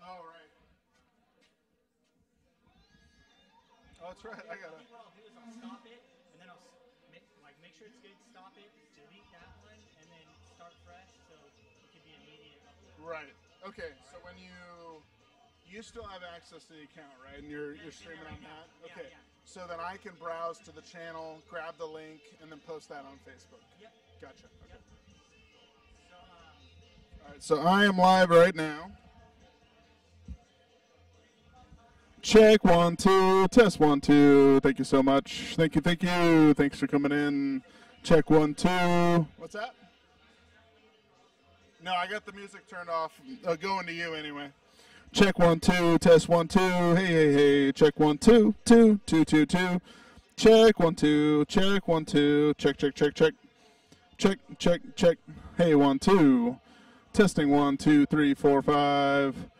Oh, right. Oh, that's right. I got I it. think what I'll do is I'll stop it, and then I'll make sure it's good, stop it, delete that one, and then start fresh, so it could be immediate upload. Right. Okay. So when you still have access to the account, right? And you're streaming on that. Yeah, Okay. yeah. So then I can browse to the channel, grab the link, and then post that on Facebook. Yep. Gotcha. Okay. Yep. So, All right. So I am live right now. Check 1 2 test 1 2. Thank you so much. Thank you. Thank you. Thanks for coming in. Check 1 2. What's that? No, I got the music turned off. Going to you anyway. Check 1 2 test 1 2. Hey hey hey. Check 1 2 2 2 2 2. Check 1 2. Check 1 2. Check check check check. Check check check. Hey 1 2. Testing 1 2 3 4 5.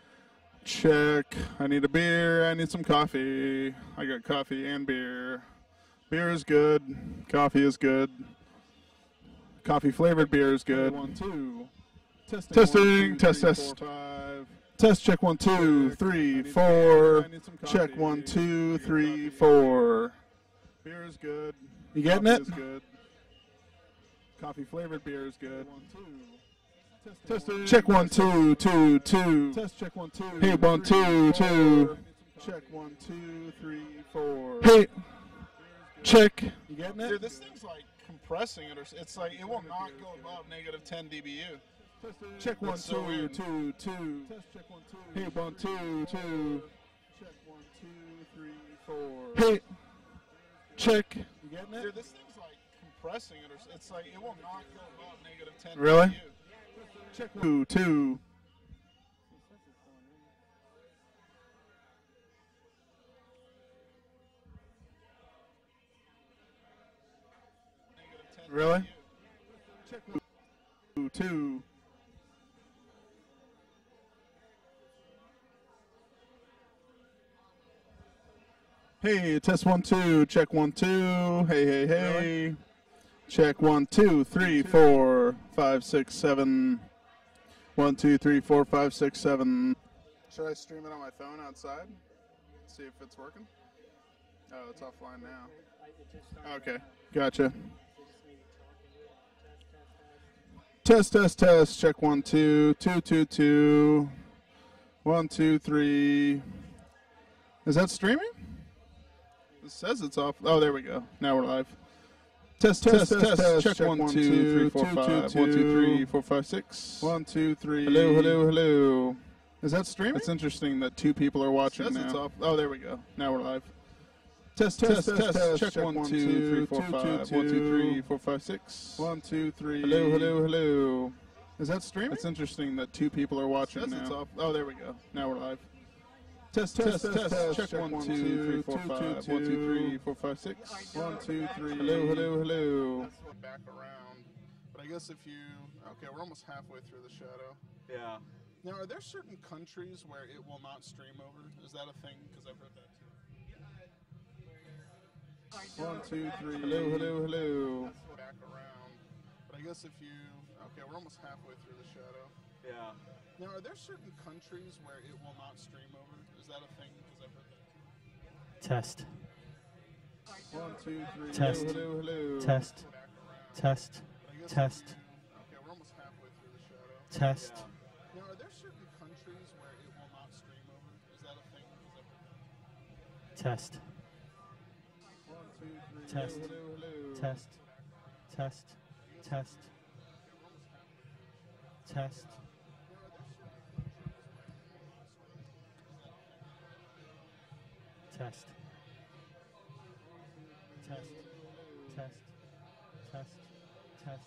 Check. I need a beer. I need some coffee. I got coffee and beer. Beer is good. Coffee is good. Coffee flavored beer is good. 1 2. Testing. Test test. 5. Test check 1 2 3 4. Check 1 2 3 4. Beer is good. You getting it? Good. Coffee flavored beer is good. Testing. Check 1 2 2 2. Test check 1 2. Hey 1 2 2. Check 1 2 3 4. Hey. Check. You getting it? Dude, this thing's like compressing it, or it's like it will not go above negative 10 dBu. Check 1 2 2 2. Test check 1 2. Hey 1 2 2. Check 1 2 3 4. Hey. Check. You getting it? Dude, this thing's like compressing it, or it's like it will not go above negative 10 really? dBu. Check 2 2. Really? Check 2 2. Hey, test 1 2. Check 1 2. Hey hey hey. Really? Check 1 2 3 4 5 6 7. 1 2 3 4 5 6 7. Should I stream it on my phone outside? See if it's working? Oh, it's offline now. Okay, gotcha. Test, test, test. Check 1 2 2 2 2. 1 2 3. Is that streaming? It says it's off. Oh, there we go. Now we're live. Test, test, test. Check 1 2 3 4 5. 1 2 3 4 5 6. 1 2 3. Hello, hello, hello. Is that streaming? It's interesting that 2 people are watching now. It's off. Oh, there we go. Now we're live. Test, test, test. Check 1 2 3 4 5. 1 2 3 4 5 6. 1 2 3. Hello, hello, hello. Is that streaming? It's interesting that 2 people are watching now. It's off. Oh, there we go. Now we're live. Test, test, test. Check 1 2 3 4 5. 1 2 3 4 5 6. 1 2 3. Hello, hello, hello. Back around. But I guess if you... Okay, we're almost halfway through the shadow. Yeah. Now, are there certain countries where it will not stream over? Is that a thing? Because I've heard that too. 1 2 3. Hello, hello, hello. Back around. But I guess if you... Okay, we're almost halfway through the shadow. Yeah. Now, are there certain countries where it will not stream over? Is that a thing? Because I've heard that too. Test. 1 2 3. Test. Hello, hello. Test. Test. Test. Okay, we're almost halfway through the shadow. Test. Now, are there certain countries where it will not stream over? Is that a thing? Because I've heard that too. Test. 1 2 3. Test. Hello, hello. Test. Test. Test. Test. Test. Test. Test. Test. Test. Test. Test.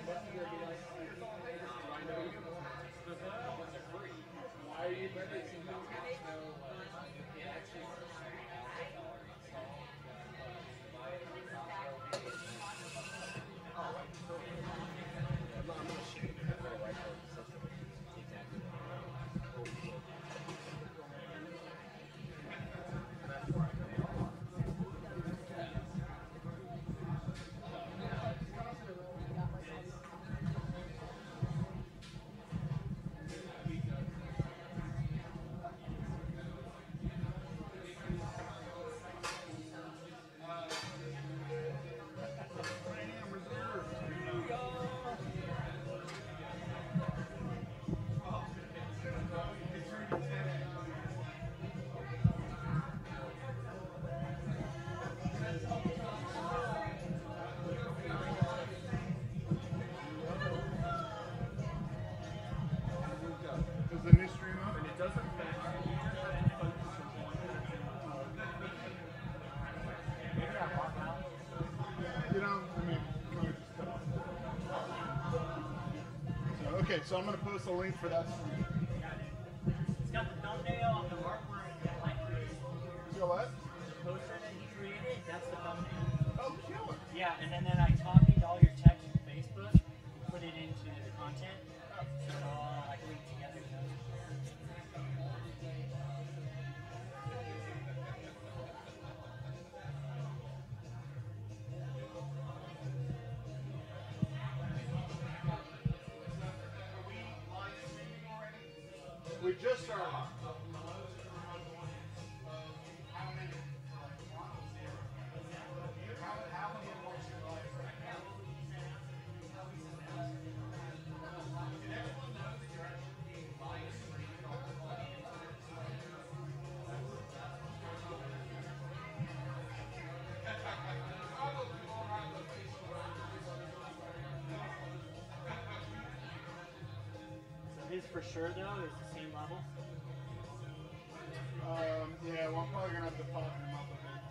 Okay, so I'm going to post a link for that stream. It's got the thumbnail of the artwork that I created. So what? The poster that he created, that's the thumbnail. Oh, killer. Yeah, and then I copied all your text from Facebook, put it into the content, so it's all like linked together. You know? We just started. His for sure though is the same level. Yeah, well, I'm probably going to have to pop him up a bit.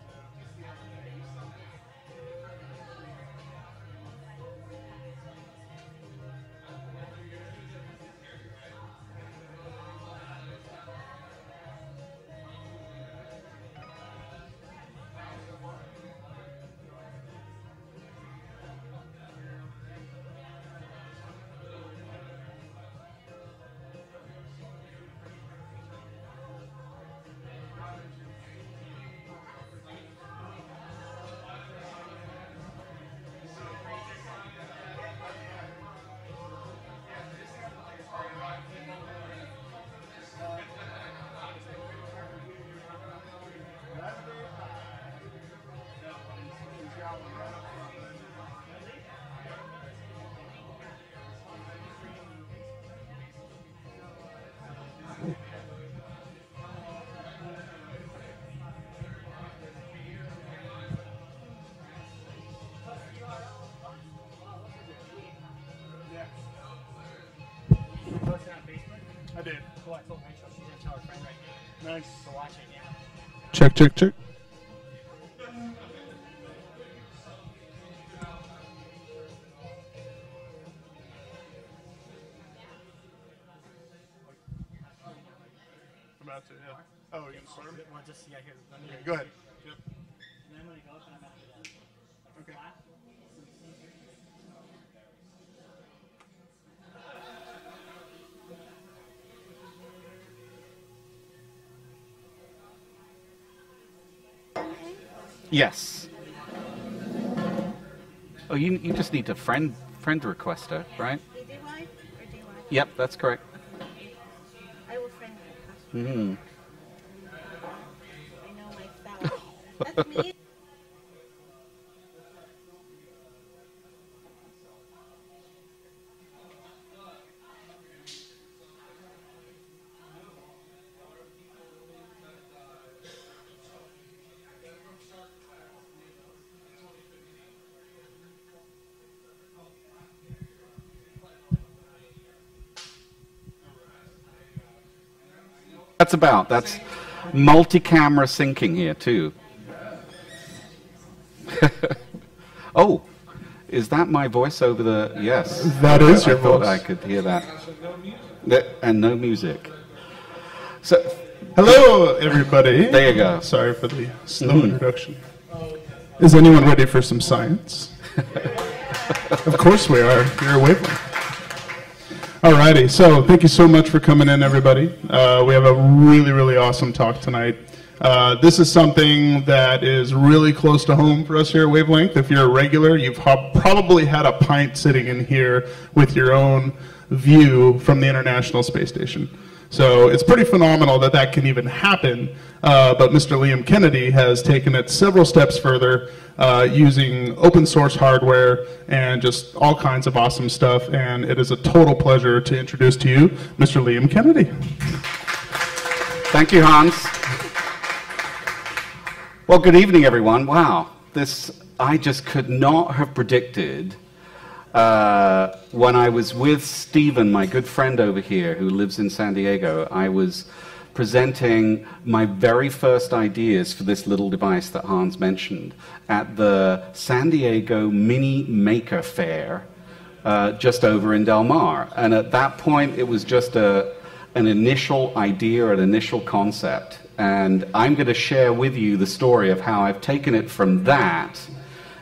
I did. Cool, I told Rachel she's gonna tell her friend right now. Nice. So watch it, yeah. Check, check, check. About to, yeah. Oh, we can start? Well, just, yeah, here. Let me Go ahead. Yep. And then I'm gonna go up and I'm gonna do that. Okay. Flat. Yes. Oh, you just need to friend request her, right? Do you want? Or do you want? Yep, that's correct. I will friend request. Mm-hmm. I know my style. That's me. That's multi-camera syncing here too. Oh, is that my voice over the? Yes, That is your I thought voice. I could hear that. And no music. So Hello, everybody. there you go. Sorry for the slow introduction. Is anyone ready for some science? Of course we are. You're a wavelength. Alrighty, so thank you so much for coming in, everybody. We have a really, really awesome talk tonight. This is something that is really close to home for us here at Wavelength. If you're a regular, you've probably had a pint sitting in here with your own view from the International Space Station. So it's pretty phenomenal that that can even happen, but Mr. Liam Kennedy has taken it several steps further using open source hardware and just all kinds of awesome stuff, and it is a total pleasure to introduce to you Mr. Liam Kennedy. Thank you, Hans. Well, good evening, everyone. Wow, I just could not have predicted when I was with Stephen, my good friend over here, who lives in San Diego. I was presenting my very first ideas for this little device that Hans mentioned at the San Diego Mini Maker Fair just over in Del Mar. And at that point, it was just an initial idea, an initial concept. And I'm going to share with you the story of how I've taken it from that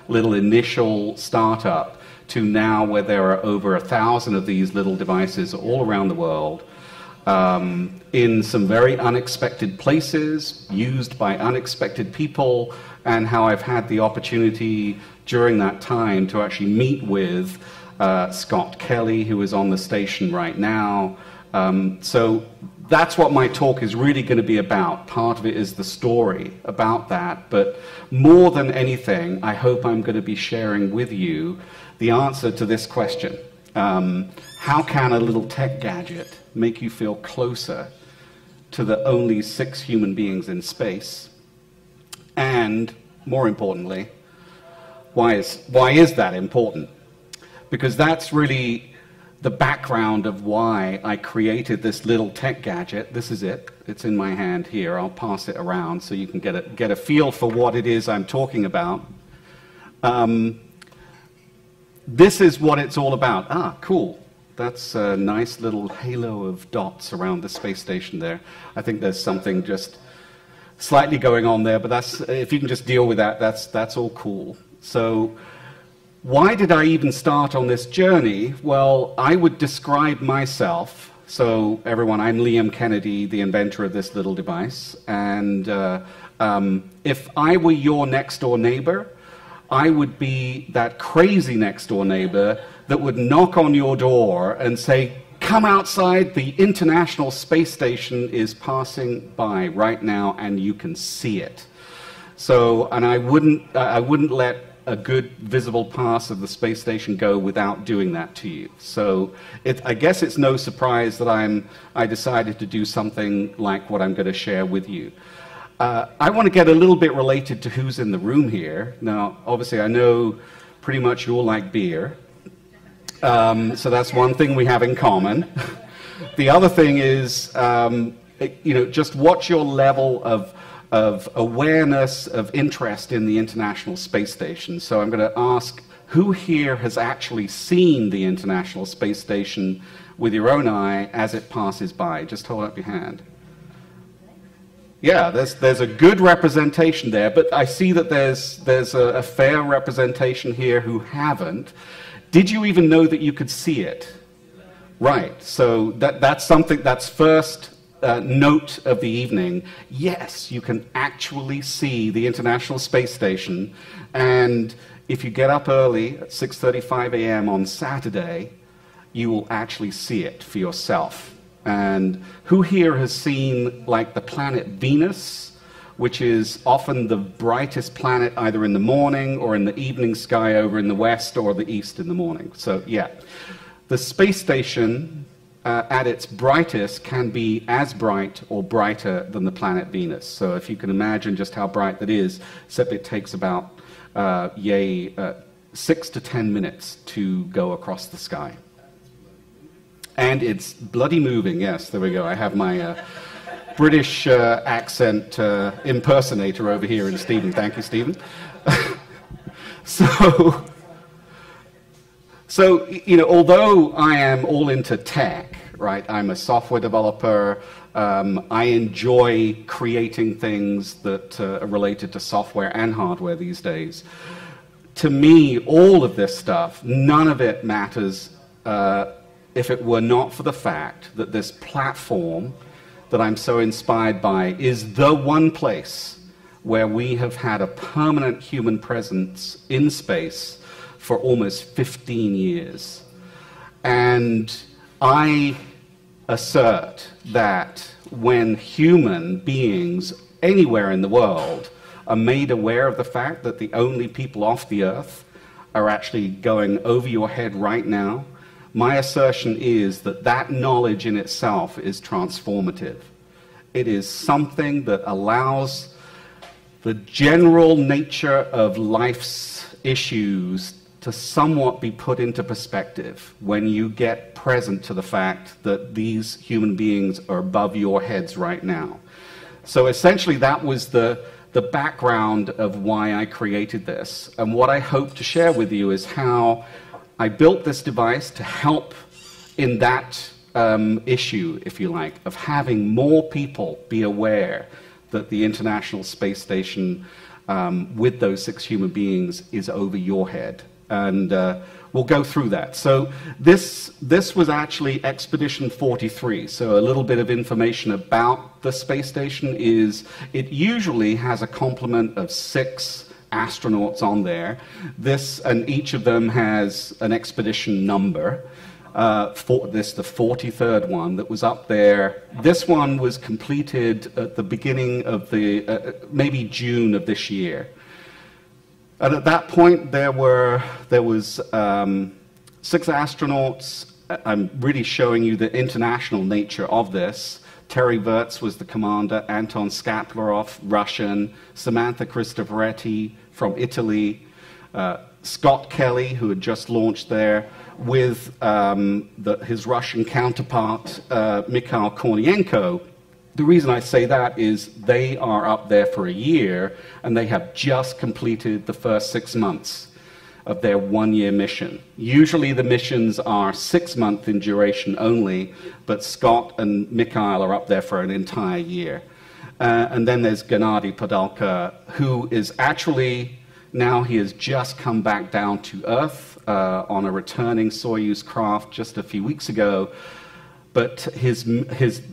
little initial startup to now where there are over 1,000 of these little devices all around the world, in some very unexpected places, used by unexpected people, and how I've had the opportunity during that time to actually meet with Scott Kelly, who is on the station right now. So that's what my talk is really going to be about. Part of it is the story about that, but more than anything, I hope I'm going to be sharing with you the answer to this question. How can a little tech gadget make you feel closer to the only 6 human beings in space? And more importantly, why is that important? Because that's really the background of why I created this little tech gadget. This is it. It's in my hand here. I'll pass it around so you can get a feel for what it is I'm talking about. This is what it's all about. Ah, cool. That's a nice little halo of dots around the space station there. I think there's something just slightly going on there, but that's, if you can just deal with that, that's all cool. So why did I even start on this journey? Well, I would describe myself, so everyone, I'm Liam Kennedy, the inventor of this little device, and if I were your next door neighbor, I would be that crazy next door neighbor that would knock on your door and say, come outside, the International Space Station is passing by right now and you can see it. So, and I wouldn't let a good visible pass of the space station go without doing that to you. So I guess it's no surprise that I decided to do something like what I'm going to share with you. I want to get a little bit related to who's in the room here. Now, obviously, I know pretty much you all like beer. So that's one thing we have in common. The other thing is, just what's your level of awareness, of interest in the International Space Station. So I'm going to ask, who here has actually seen the International Space Station with your own eye as it passes by? Just hold up your hand. Yeah, there's a good representation there, but I see that there's a fair representation here who haven't. Did you even know that you could see it? Right, so that's something, that's first note of the evening. Yes, you can actually see the International Space Station, and if you get up early at 6:35 a.m. on Saturday, you will actually see it for yourself. And who here has seen, like, the planet Venus, which is often the brightest planet either in the morning or in the evening sky over in the west or the east in the morning? So, yeah. The space station, at its brightest, can be as bright or brighter than the planet Venus. So if you can imagine just how bright that is, except it takes about, 6 to 10 minutes to go across the sky. And it's bloody moving, yes, there we go. I have my British accent impersonator over here in Stephen. Thank you, Stephen. So, although I am all into tech, right, I'm a software developer, I enjoy creating things that are related to software and hardware these days. To me, all of this stuff, none of it matters if it were not for the fact that this platform that I'm so inspired by is the one place where we have had a permanent human presence in space for almost 15 years. And I assert that when human beings anywhere in the world are made aware of the fact that the only people off the Earth are actually going over your head right now, my assertion is that that knowledge in itself is transformative. It is something that allows the general nature of life's issues to somewhat be put into perspective when you get present to the fact that these human beings are above your heads right now. So essentially that was the background of why I created this. And what I hope to share with you is how I built this device to help in that issue, if you like, of having more people be aware that the International Space Station with those 6 human beings is over your head. And we'll go through that. So this was actually Expedition 43. So a little bit of information about the space station is it usually has a complement of 6 astronauts on there. And each of them has an expedition number. The 43rd one that was up there. This one was completed at the beginning of maybe June of this year. And at that point, there was 6 astronauts. I'm really showing you the international nature of this. Terry Virts was the commander, Anton Skaplerov, Russian, Samantha Cristoforetti from Italy, Scott Kelly, who had just launched there, with his Russian counterpart, Mikhail Kornienko. The reason I say that is they are up there for a year, and they have just completed the first 6 months of their 1-year mission. Usually the missions are 6 months in duration only, but Scott and Mikhail are up there for an entire year. And then there's Gennady Padalka, who is actually, now he has just come back down to Earth on a returning Soyuz craft just a few weeks ago. But his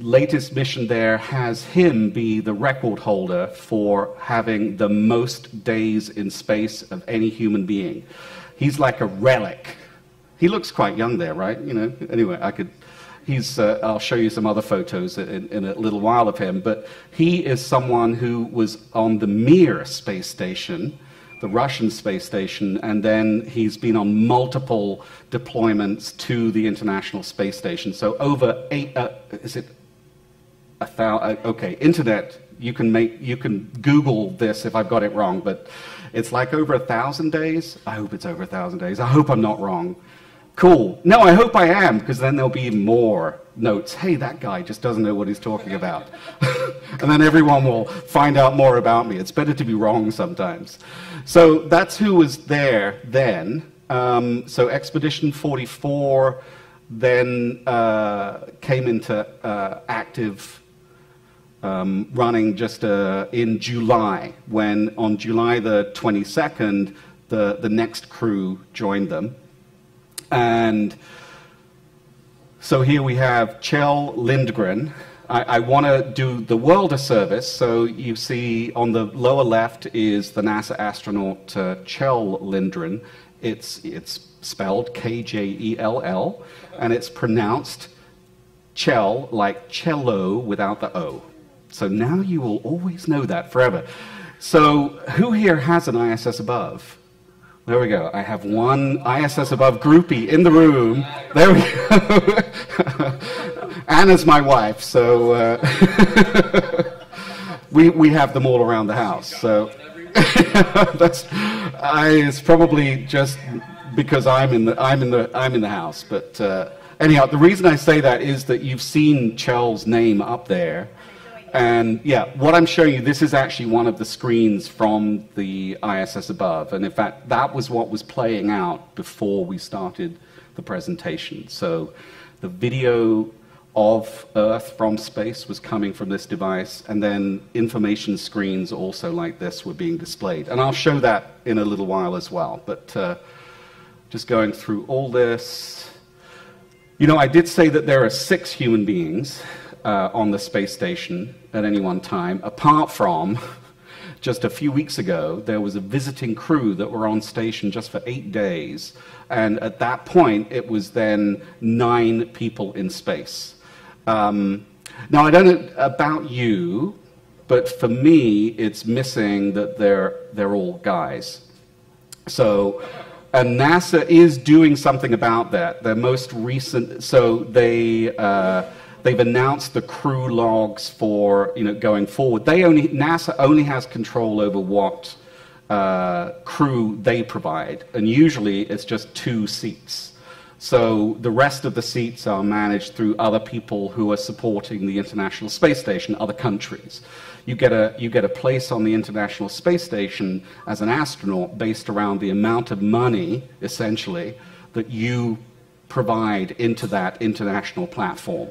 latest mission there has him be the record holder for having the most days in space of any human being. He's like a relic. He looks quite young there, right? You know. Anyway, I'll show you some other photos in a little while of him. But he is someone who was on the Mir space station, the Russian space station, and then he's been on multiple deployments to the International Space Station. So over 8, is it 1,000? Okay, internet, you can Google this if I've got it wrong, but it's like over 1,000 days. I hope it's over 1,000 days. I hope I'm not wrong. Cool. No, I hope I am, because then there'll be more notes. Hey, that guy just doesn't know what he's talking about. And then everyone will find out more about me. It's better to be wrong sometimes. So that's who was there then. So Expedition 44 then came into active running just in July, when on July the 22nd, the next crew joined them. And so here we have Kjell Lindgren. I want to do the world a service, so you see on the lower left is the NASA astronaut Kjell Lindgren. It's spelled K-J-E-L-L, and it's pronounced Kjell, like cello without the O. So now you will always know that forever. So who here has an ISS above? There we go. I have one ISS above groupie in the room. There we go. Anna's my wife, so we have them all around the house. So it's probably just because I'm in the house. But anyhow, the reason I say that is that you've seen Kjell's name up there. And yeah, what I'm showing you, this is actually one of the screens from the ISS above. And in fact, that was what was playing out before we started the presentation. So the video of Earth from space was coming from this device, and then information screens also like this were being displayed. And I'll show that in a little while as well. But just going through all this. You know, I did say that there are 6 human beings on the space station at any one time, apart from just a few weeks ago, there was a visiting crew that were on station just for 8 days. And at that point, it was then 9 people in space. Now, I don't know about you, but for me, it's missing that they're all guys. So, and NASA is doing something about that. Their most recent, so they've announced the crew logs for going forward. NASA only has control over what crew they provide, and usually it's just 2 seats. So the rest of the seats are managed through other people who are supporting the International Space Station, other countries. You get a place on the International Space Station as an astronaut based around the amount of money, essentially, that you provide into that international platform.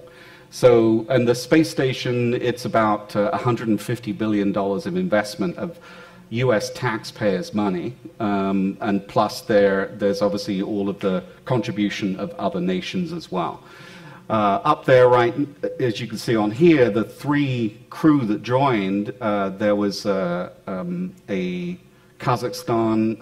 So, and the space station, it's about $150 billion of investment of US taxpayers' money, and plus there's obviously all of the contribution of other nations as well. Up there, right, as you can see on here, the 3 crew that joined, there was a Kazakhstan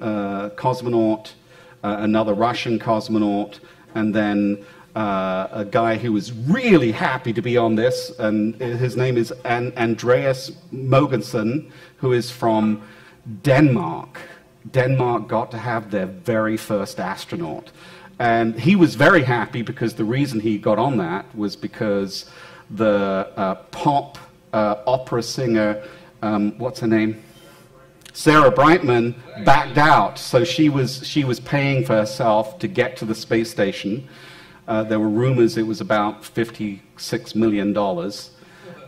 cosmonaut, another Russian cosmonaut, and then a guy who was really happy to be on this, and his name is Andreas Mogensen, who is from Denmark. Denmark got to have their very first astronaut. And he was very happy because the reason he got on that was because the pop opera singer, what's her name? Sarah Brightman backed out. So she was paying for herself to get to the space station. There were rumors it was about $56 million.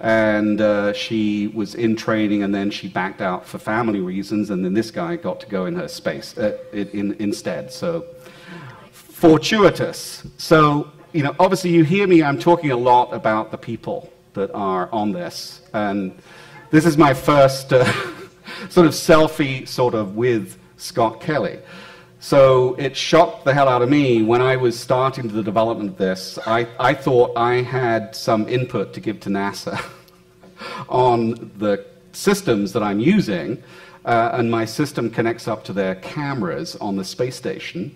And she was in training, and then she backed out for family reasons, and then this guy got to go in her space instead. So fortuitous. So, you know, obviously you hear me, I'm talking a lot about the people that are on this. And this is my first sort of selfie sort of with Scott Kelly. So it shocked the hell out of me when I was starting the development of this. I thought I had some input to give to NASA on the systems that I'm using, and my system connects up to their cameras on the space station.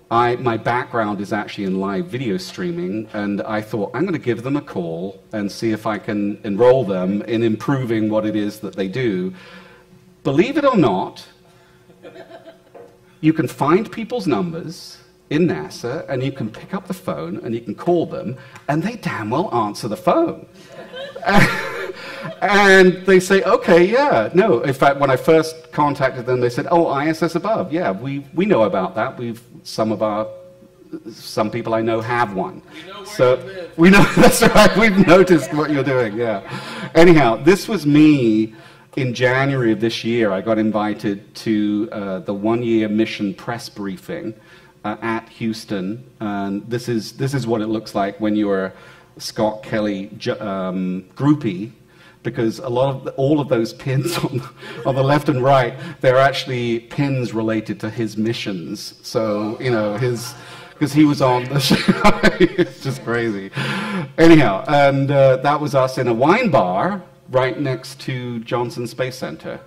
My background is actually in live video streaming, and I thought I'm going to give them a call and see if I can enroll them in improving what it is that they do. Believe it or not, you can find people's numbers in NASA, and you can pick up the phone, and you can call them, and they damn well answer the phone. And they say, okay, yeah, no. In fact, when I first contacted them, they said, oh, ISS above. Yeah, we know about that. Some people I know have one. We know where so you live. we know, that's right, we've noticed what you're doing, yeah. Anyhow, this was me in January of this year. I got invited to the one-year mission press briefing at Houston. And this is what it looks like when you're a Scott Kelly groupie, because all of those pins on the left and right, they're actually pins related to his missions. So, you know, because he was on the show. It's just crazy. Anyhow, and that was us in a wine bar right next to Johnson Space Center.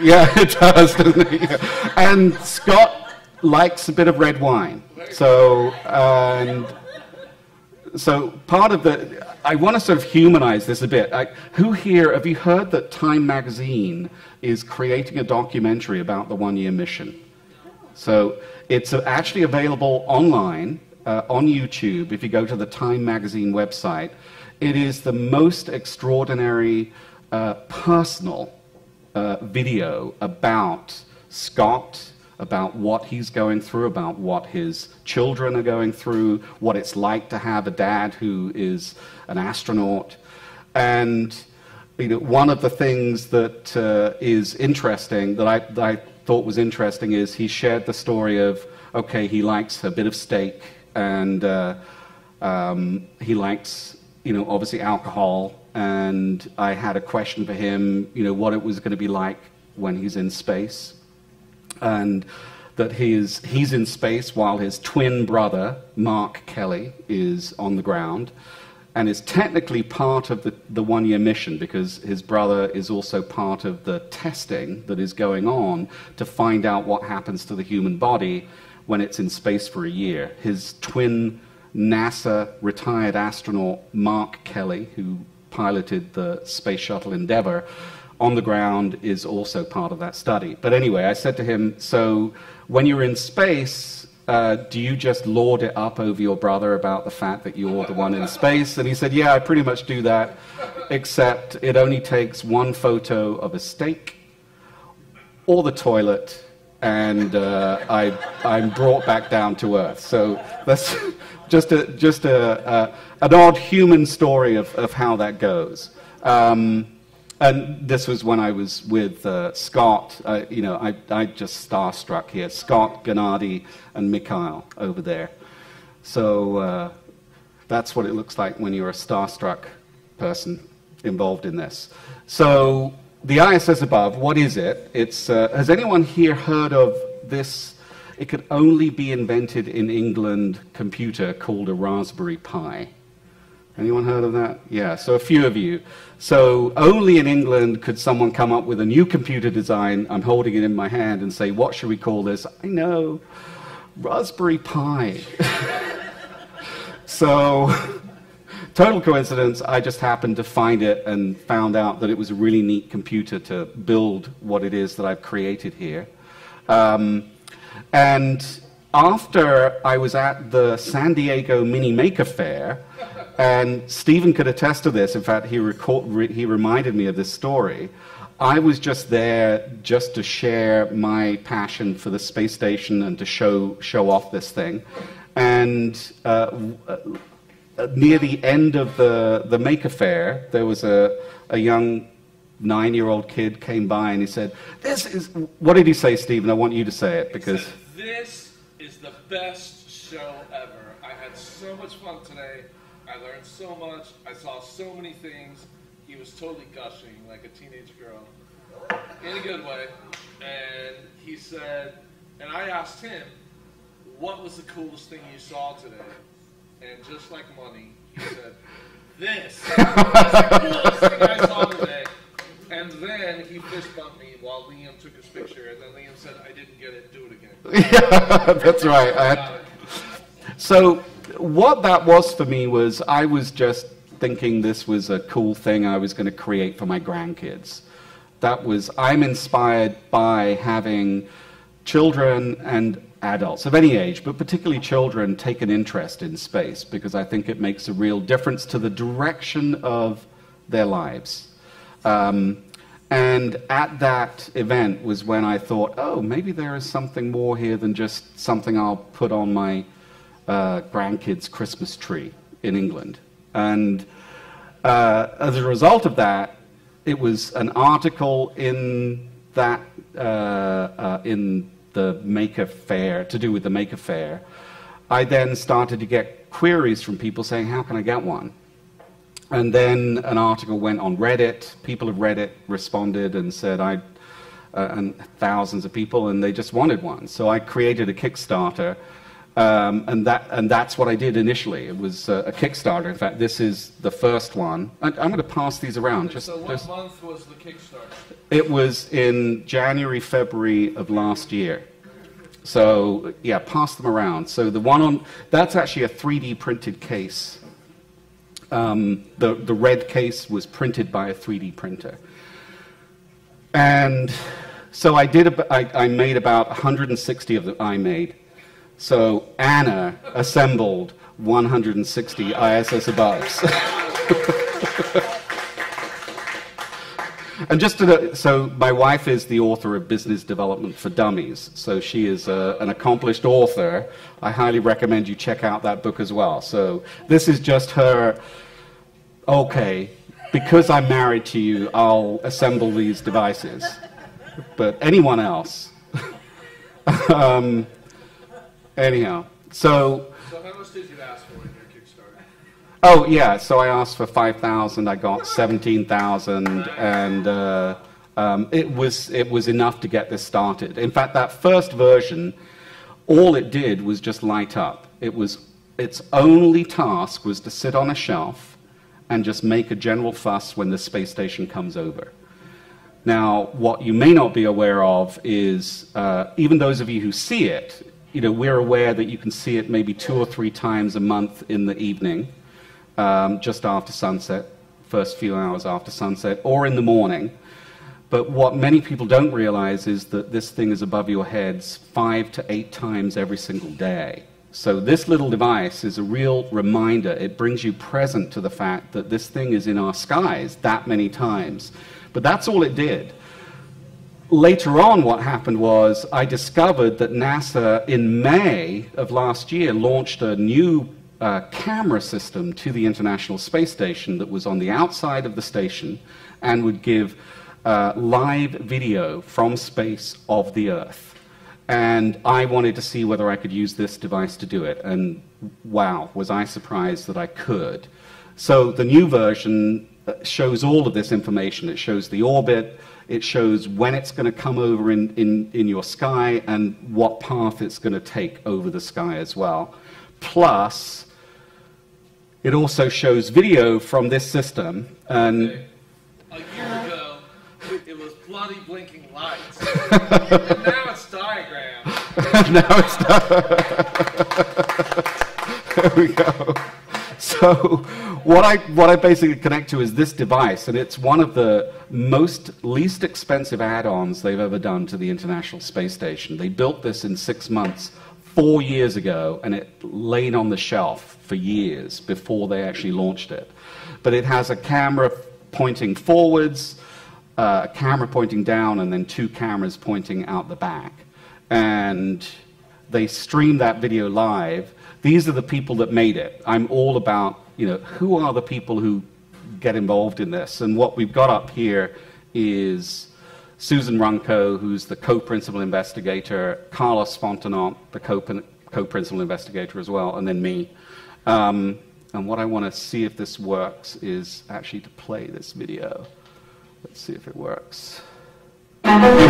Yeah, it does, doesn't it? Yeah. And Scott likes a bit of red wine. So, so part of I want to sort of humanize this a bit. Who here, have you heard that Time magazine is creating a documentary about the one-year mission? So it's actually available online on YouTube if you go to the Time magazine website. It is the most extraordinary personal video about Scott, about what he's going through, about what his children are going through, what it's like to have a dad who is an astronaut. And you know, one of the things that is interesting, that I thought was interesting, is he shared the story of, okay, he likes a bit of steak, and he likes, you know, obviously alcohol, and I had a question for him, you know, what it was going to be like when he's in space. And that he's in space while his twin brother, Mark Kelly, is on the ground, and is technically part of the one-year mission, because his brother is also part of the testing that is going on to find out what happens to the human body when it's in space for a year. His twin NASA retired astronaut, Mark Kelly, who piloted the Space Shuttle Endeavour, on the ground, is also part of that study. But anyway, I said to him, so when you're in space, do you just lord it up over your brother about the fact that you're the one in space? And he said, yeah, I pretty much do that, except it only takes one photo of a steak or the toilet, and I'm brought back down to Earth. So that's just an odd human story of how that goes. And this was when I was with Scott. You know, I just starstruck here. Scott, Gennady, and Mikhail over there. So that's what it looks like when you're a starstruck person involved in this. So the ISS above, what is it? It's has anyone here heard of this? It could only be invented in England computer called a Raspberry Pi. Anyone heard of that? Yeah, so a few of you. So only in England could someone come up with a new computer design. I'm holding it in my hand and say, what should we call this? I know, Raspberry Pi. So, total coincidence, I just happened to find it and found out that it was a really neat computer to build what it is that I've created here. And after I was at the San Diego Mini Maker Fair, and Stephen could attest to this, in fact, he reminded me of this story. I was just there just to share my passion for the space station and to show off this thing. And near the end of the Maker Fair, there was a young 9-year-old kid came by and he said, "This is," what did he say, Stephen? I want you to say it because... He said, "This is the best show ever. I had so much fun today. I learned so much. I saw so many things." He was totally gushing like a teenage girl in a good way. And he said, and I asked him, "What was the coolest thing you saw today?" And just like money, he said, "This is the coolest thing I saw today." And then he fist bumped me while Liam took his picture, and then Liam said, "I didn't get it, do it again." Yeah, that's right. So what that was for me was I was just thinking this was a cool thing I was going to create for my grandkids. I'm inspired by having children and adults of any age, but particularly children, take an interest in space because I think it makes a real difference to the direction of their lives. And at that event was when I thought, oh, maybe there is something more here than just something I'll put on my grandkids' Christmas tree in England. And as a result of that, it was an article in that in the Maker Faire, to do with the Maker Faire. I then started to get queries from people saying, how can I get one? And then an article went on Reddit. People of Reddit responded and said, and thousands of people, and they just wanted one. So I created a Kickstarter, and that's what I did initially. It was a Kickstarter. In fact, this is the first one. I'm going to pass these around. So what month was the Kickstarter? It was in January, February of last year. So yeah, pass them around. So the one on, that's actually a 3D printed case. The red case was printed by a 3D printer. And so I made about 160 of them I made. So Anna assembled 160 ISS aboves. And just so my wife is the author of Business Development for Dummies, so she is an accomplished author. I highly recommend you check out that book as well. So this is just her, okay, because I'm married to you, I'll assemble these devices. But anyone else? Anyhow, so how much did you ask for in your Kickstarter? Oh yeah, so I asked for 5,000. I got 17,000, and it was enough to get this started. In fact, that first version, all it did was just light up. Its only task was to sit on a shelf and just make a general fuss when the space station comes over. Now, what you may not be aware of is, even those of you who see it, we're aware that you can see it maybe 2 or 3 times a month in the evening, just after sunset, first few hours after sunset, or in the morning. But what many people don't realize is that this thing is above your heads 5 to 8 times every single day. So this little device is a real reminder. It brings you present to the fact that this thing is in our skies that many times. But that's all it did. Later on, what happened was I discovered that NASA, in May of last year, launched a new camera system to the International Space Station that was on the outside of the station, and would give live video from space of the Earth. And I wanted to see whether I could use this device to do it. And wow, was I surprised that I could. So the new version shows all of this information. It shows the orbit, it shows when it's going to come over in your sky, and what path it's going to take over the sky as well. Plus, it also shows video from this system. And a year ago, it was bloody blinking lights. And now it's diagrams. Now it's there we go. So what I basically connect to is this device, and it's one of the least expensive add-ons they've ever done to the International Space Station. They built this in 6 months 4 years ago, and it laid on the shelf for years before they actually launched it. But it has a camera pointing forwards, a camera pointing down, and then 2 cameras pointing out the back. And they stream that video live. These are the people that made it. I'm all about, who are the people who get involved in this? And what we've got up here is Susan Runco, who's the co-principal investigator, Carlos Fontenot, the co-principal investigator as well, and then me. And what I want to see if this works is actually to play this video. Let's see if it works. 9, 8,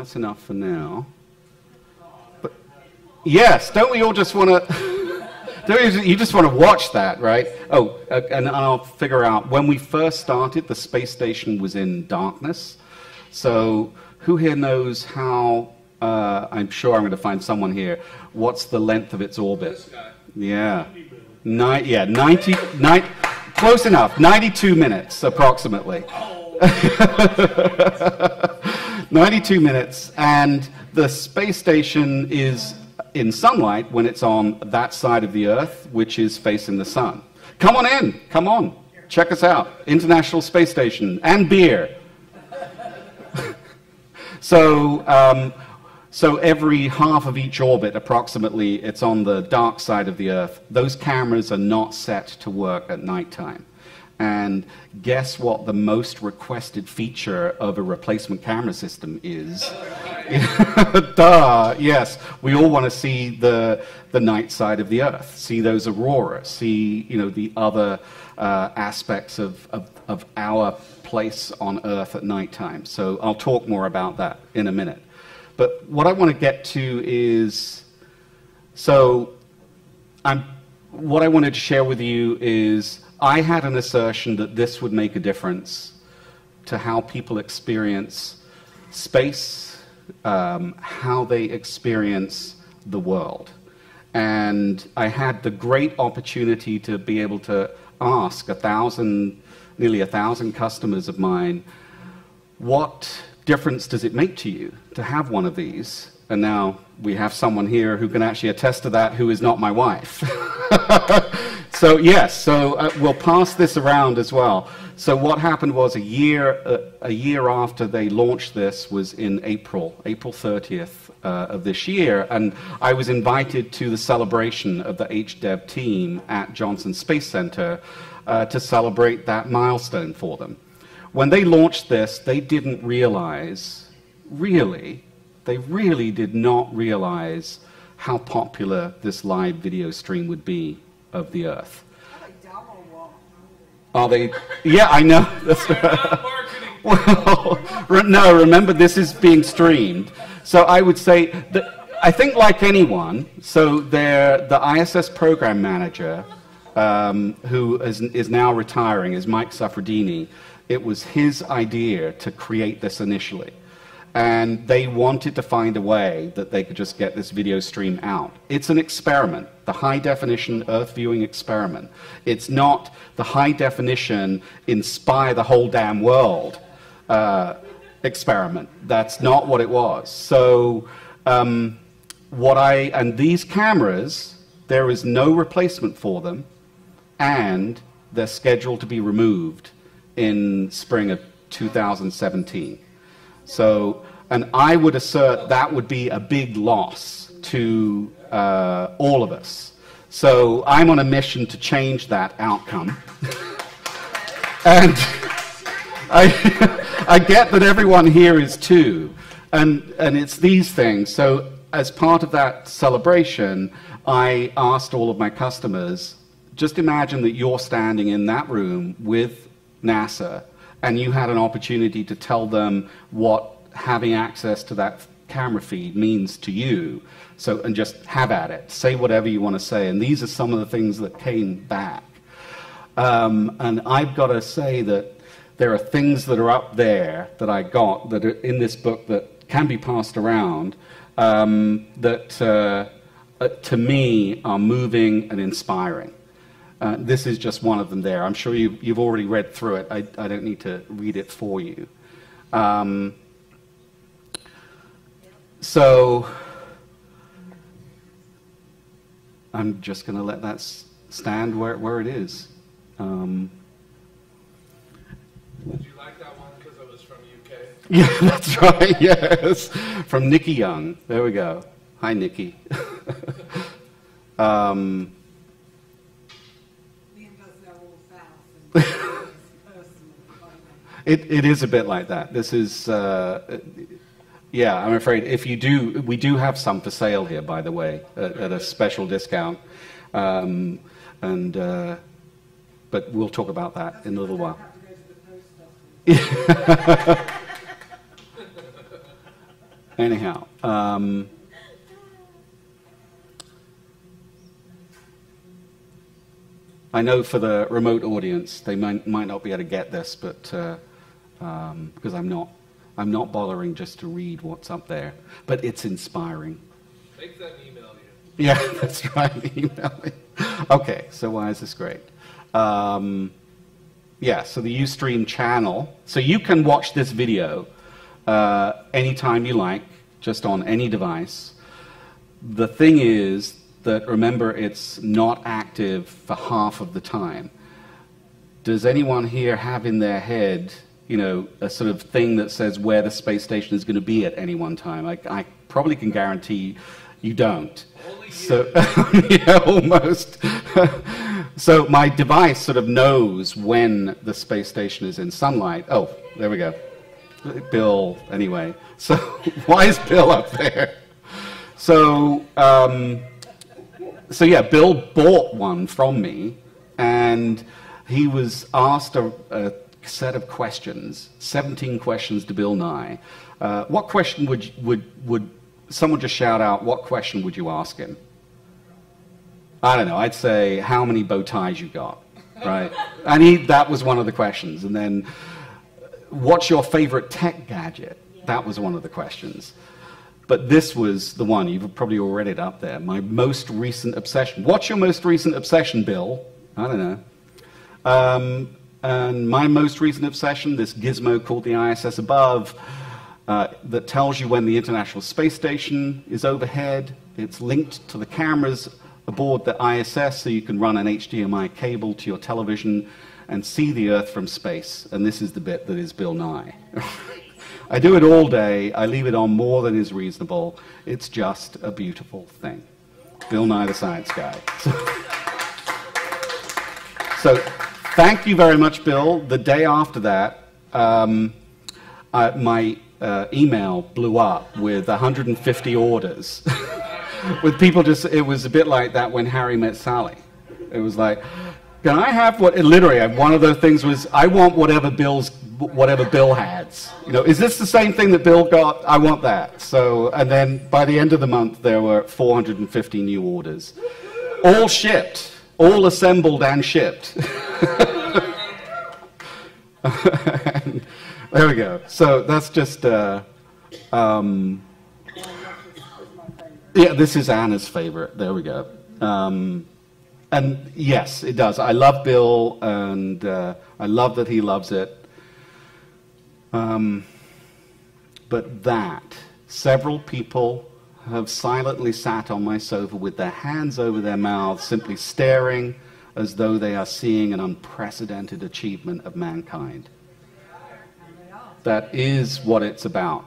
that's enough for now. But yes, don't we all just want to... You just want to watch that, right? Oh, and I'll figure out, when we first started, the space station was in darkness. So who here knows how, I'm sure I'm going to find someone here, what's the length of its orbit? This guy. Yeah. 90, close enough, 92 minutes approximately. 92 minutes, and the space station is in sunlight when it's on that side of the Earth, which is facing the sun. Come on in, come on, check us out. International Space Station, and beer. So every half of each orbit, approximately, it's on the dark side of the Earth. Those cameras are not set to work at nighttime. And guess what the most requested feature of a replacement camera system is? Duh, yes. We all want to see the night side of the Earth, see those auroras, see, you know, the other aspects of our place on Earth at nighttime. So I'll talk more about that in a minute. But what I want to get to is, what I wanted to share with you is I had an assertion that this would make a difference to how people experience space, how they experience the world. And I had the great opportunity to be able to ask nearly 1,000 customers of mine, what difference does it make to you to have one of these? And now we have someone here who can actually attest to that who is not my wife. So yes, we'll pass this around as well. So what happened was a year after they launched this was in April 30th of this year, and I was invited to the celebration of the HDev team at Johnson Space Center to celebrate that milestone for them. When they launched this, they didn't realize, they really did not realize how popular this live video stream would be of the Earth. Are they? Yeah, I know. That's well, no, remember this is being streamed. So I would say that I think like anyone, so the ISS program manager, who is now retiring, is Mike Suffredini. It was his idea to create this initially. And they wanted to find a way that they could just get this video stream out. It's an experiment, the high-definition Earth viewing experiment. It's not the high-definition inspire the whole damn world experiment. That's not what it was. So and these cameras, there is no replacement for them, and they're scheduled to be removed in spring of 2017. So, and I would assert that would be a big loss to all of us. So I'm on a mission to change that outcome. And I get that everyone here is too. And it's these things. So as part of that celebration, I asked all of my customers, just imagine that you're standing in that room with NASA, and you had an opportunity to tell them what having access to that camera feed means to you. So, and just have at it. Say whatever you want to say. And these are some of the things that came back. And I've got to say that there are things that are up there that I got that are in this book that can be passed around that to me are moving and inspiring. This is just one of them there. I'm sure you've already read through it. I don't need to read it for you. So I'm just going to let that stand where it is. Did you like that one because it was from UK? Yeah, that's right, yes. From Nikki Young. There we go. Hi, Nikki. It is a bit like that. This is, yeah, I'm afraid if you do, we do have some for sale here, by the way, at a special discount. But we'll talk about that in a little while. Anyhow, I know for the remote audience, they might not be able to get this, but because I'm not bothering just to read what's up there, but it's inspiring. Make them email you. Yeah, that's right. Email me. Okay, so why is this great? Yeah, so the Ustream channel. So you can watch this video anytime you like, just on any device. The thing is that, remember, it's not active for half of the time. Does anyone here have in their head, you know, a sort of thing that says where the space station is going to be at any one time? I probably can guarantee you don't. Only you. So, yeah, almost. So my device sort of knows when the space station is in sunlight. Oh, there we go. Bill, anyway. So why is Bill up there? So, so yeah, Bill bought one from me, and he was asked a set of questions, 17 questions to Bill Nye. What question would someone just shout out, what question would you ask him? I don't know, I'd say, how many bow ties you got, right? And that was one of the questions. And then, what's your favorite tech gadget? That was one of the questions. But this was the one, you've probably already read it up there, my most recent obsession. What's your most recent obsession, Bill? I don't know. And my most recent obsession, this gizmo called the ISS Above, that tells you when the International Space Station is overhead. It's linked to the cameras aboard the ISS, so you can run an HDMI cable to your television and see the Earth from space. And this is the bit that is Bill Nye. I do it all day. I leave it on more than is reasonable. It's just a beautiful thing. Bill Nye the Science Guy. So thank you very much, Bill. The day after that, my email blew up with 150 orders. With people just, it was a bit like that when Harry met Sally. It was like, can I have what, literally, one of the things was, I want whatever Bill has. You know, is this the same thing that Bill got? I want that. So, and then by the end of the month, there were 450 new orders. All shipped, all assembled and shipped. And there we go. So that's just, yeah, this is Anna's favorite. There we go. And yes, it does. I love Bill, and I love that he loves it. But several people have silently sat on my sofa with their hands over their mouths, simply staring as though they are seeing an unprecedented achievement of mankind. That is what it's about.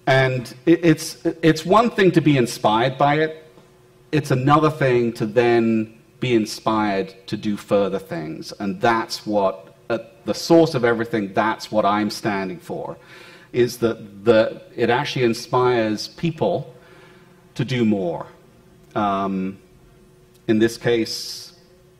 And it's one thing to be inspired by it. It's another thing to then be inspired to do further things. And that's what, at the source of everything, that's what I'm standing for, is that it actually inspires people to do more. In this case,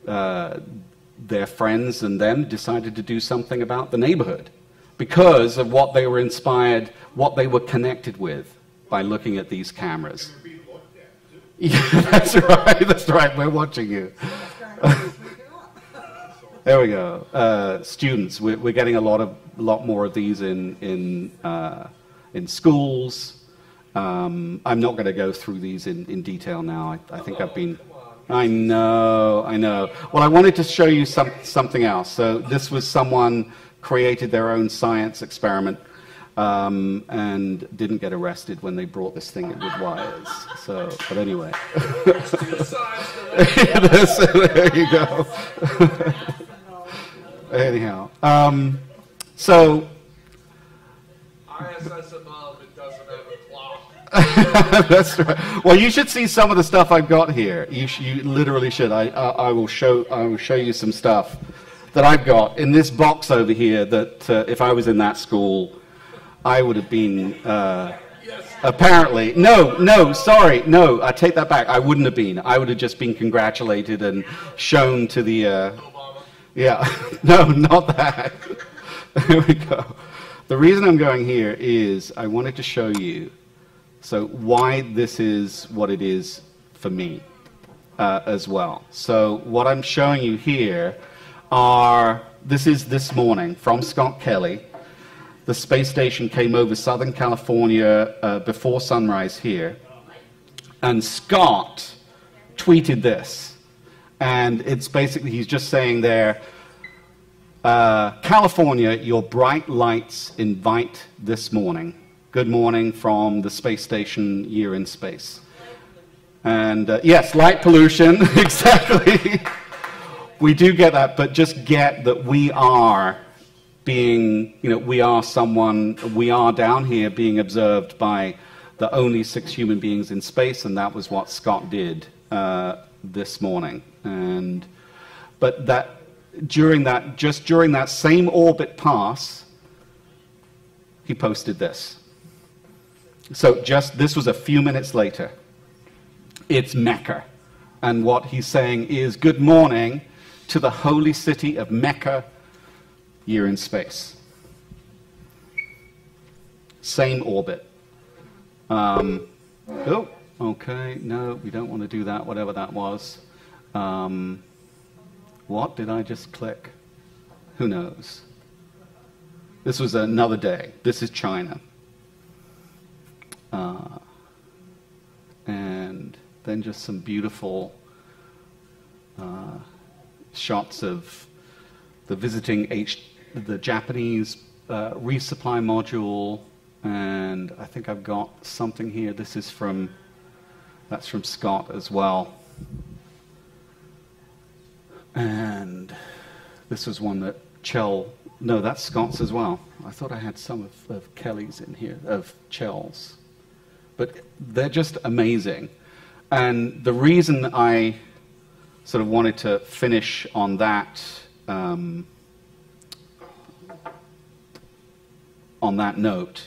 their friends and them decided to do something about the neighborhood because of what they were inspired, what they were connected with by looking at these cameras. Yeah, that's right. That's right. We're watching you. There we go. Students, we're getting a lot more of these in schools. I'm not going to go through these in detail now. I think I've been. I know. Well, I wanted to show you something else. So this was someone created their own science experiment. And didn't get arrested when they brought this thing in with wires. So, but anyway. There you go. Anyhow, so. ISS above, it doesn't have a clock. That's right. Well, you should see some of the stuff I've got here. You literally should. I will show you some stuff that I've got in this box over here. That if I was in that school, I would have been, apparently, sorry, I take that back. I wouldn't have been. I would have just been congratulated and shown to the, yeah, no, not that. There we go. The reason I'm going here is I wanted to show you, so why this is what it is for me as well. So what I'm showing you here this is this morning from Scott Kelly. The space station came over Southern California before sunrise here. And Scott tweeted this. And it's basically, he's just saying there, California, your bright lights invite this morning. Good morning from the space station, year in space. And yes, light pollution, exactly. We do get that, but just get that we are being, we are down here being observed by the only 6 human beings in space, and that was what Scott did this morning. But during that same orbit pass, he posted this. So this was a few minutes later. It's Mecca. And what he's saying is, good morning to the holy city of Mecca. You're in space. Same orbit. Oh, okay, no, we don't want to do that, whatever that was. What did I just click? Who knows? This was another day. This is China. And then just some beautiful shots of the the Japanese resupply module. And I think I've got something here. That's from Scott as well. And this was one that no, that's Scott's as well. I thought I had some of Kelly's in here, of Chell's. But they're just amazing. And the reason I sort of wanted to finish on that note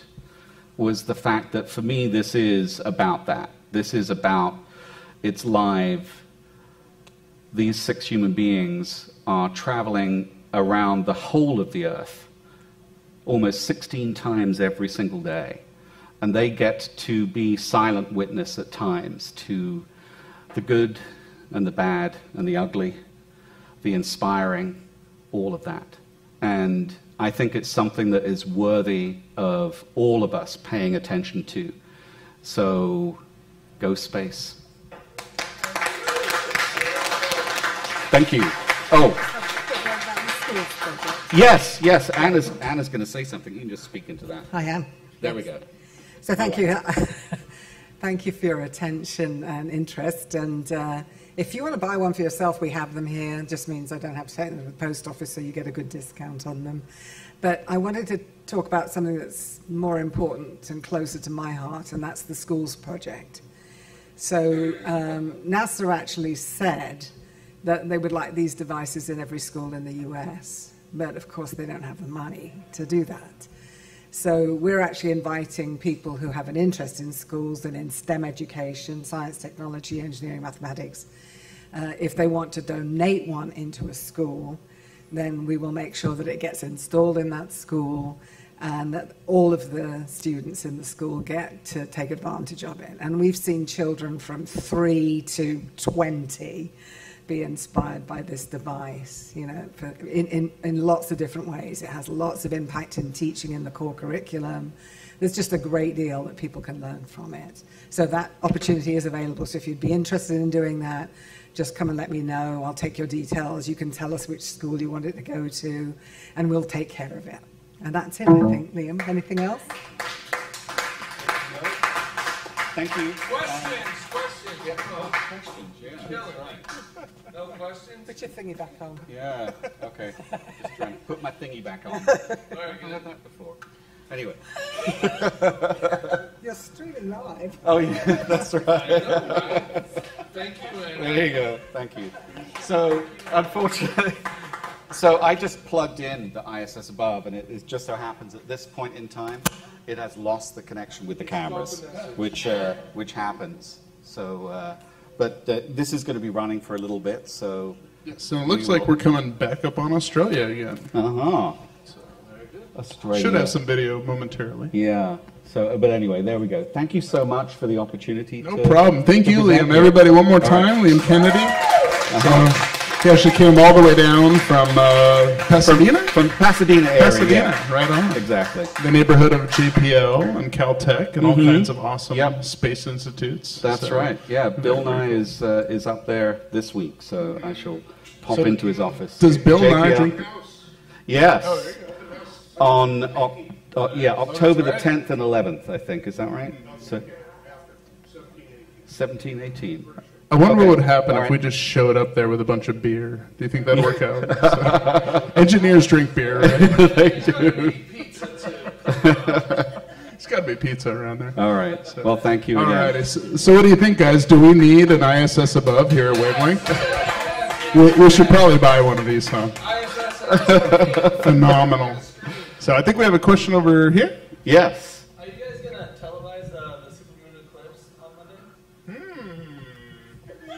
was the fact that for me this is about that. This is about, it's live. These 6 human beings are traveling around the whole of the Earth almost 16 times every single day. And they get to be silent witness at times to the good and the bad and the ugly, the inspiring, all of that. And I think it's something that is worthy of all of us paying attention to. So, go space. Thank you. Oh. Yes, Anna's going to say something. You can just speak into that. I am. There we go. So thank you. Thank you for your attention and interest. And if you want to buy one for yourself, we have them here. It just means I don't have to take them to the post office, so you get a good discount on them. But I wanted to talk about something that's more important and closer to my heart, and that's the schools project. So NASA actually said that they would like these devices in every school in the US, but of course they don't have the money to do that. So we're actually inviting people who have an interest in schools and in STEM education, science, technology, engineering, mathematics. If they want to donate one into a school, then we will make sure that it gets installed in that school and that all of the students in the school get to take advantage of it. And we've seen children from 3 to 20 be inspired by this device, you know, in lots of different ways. It has lots of impact in teaching in the core curriculum. There's just a great deal that people can learn from it. So that opportunity is available. So if you'd be interested in doing that, just come and let me know. I'll take your details. You can tell us which school you want it to go to, and we'll take care of it. And that's it, I think. Liam, anything else? Thank you. Questions. Yeah, questions, yeah. No questions? Put your thingy back on. Yeah, okay. Just trying to put my thingy back on. Very I had that before. Anyway. You're streaming live. Oh, yeah, that's right. I know, right? Thank you, Anna. There you go. Thank you. So, unfortunately, I just plugged in the ISS above, and it just so happens at this point in time, it has lost the connection with the cameras, which happens. So, but this is going to be running for a little bit, so... Yeah, so it looks like we're coming back up on Australia again. Uh-huh. Australia. Should have some video momentarily. Yeah. So, but anyway, there we go. Thank you so much for the opportunity. No problem. Thank you, present Liam. here. Everybody, one more time. Liam Kennedy. He actually came all the way down from Pasadena? From Pasadena area. Pasadena, yeah. right on. Exactly. The neighborhood of JPL and Caltech and all kinds of awesome Yep. space institutes. That's So, right. Yeah, Bill Nye is up there this week, so I shall pop So into his office. Does Bill Nye JPL. drink? Yes. Oh, there you go. On October the 10th and 11th, I think. Is that right? So, 17, 18. I wonder Okay. what would happen All if we right. just showed up there with a bunch of beer. Do you think that'd work out? So, engineers drink beer, right? They do. Pizza, too. It's got to be pizza around there. All right. Well, thank you All again. right. So what do you think, guys? Do we need an ISS above here at Wavelength? We should probably buy one of these, huh? ISS. Phenomenal. So I think we have a question over here. Yes. Are you guys gonna televise the supermoon eclipse on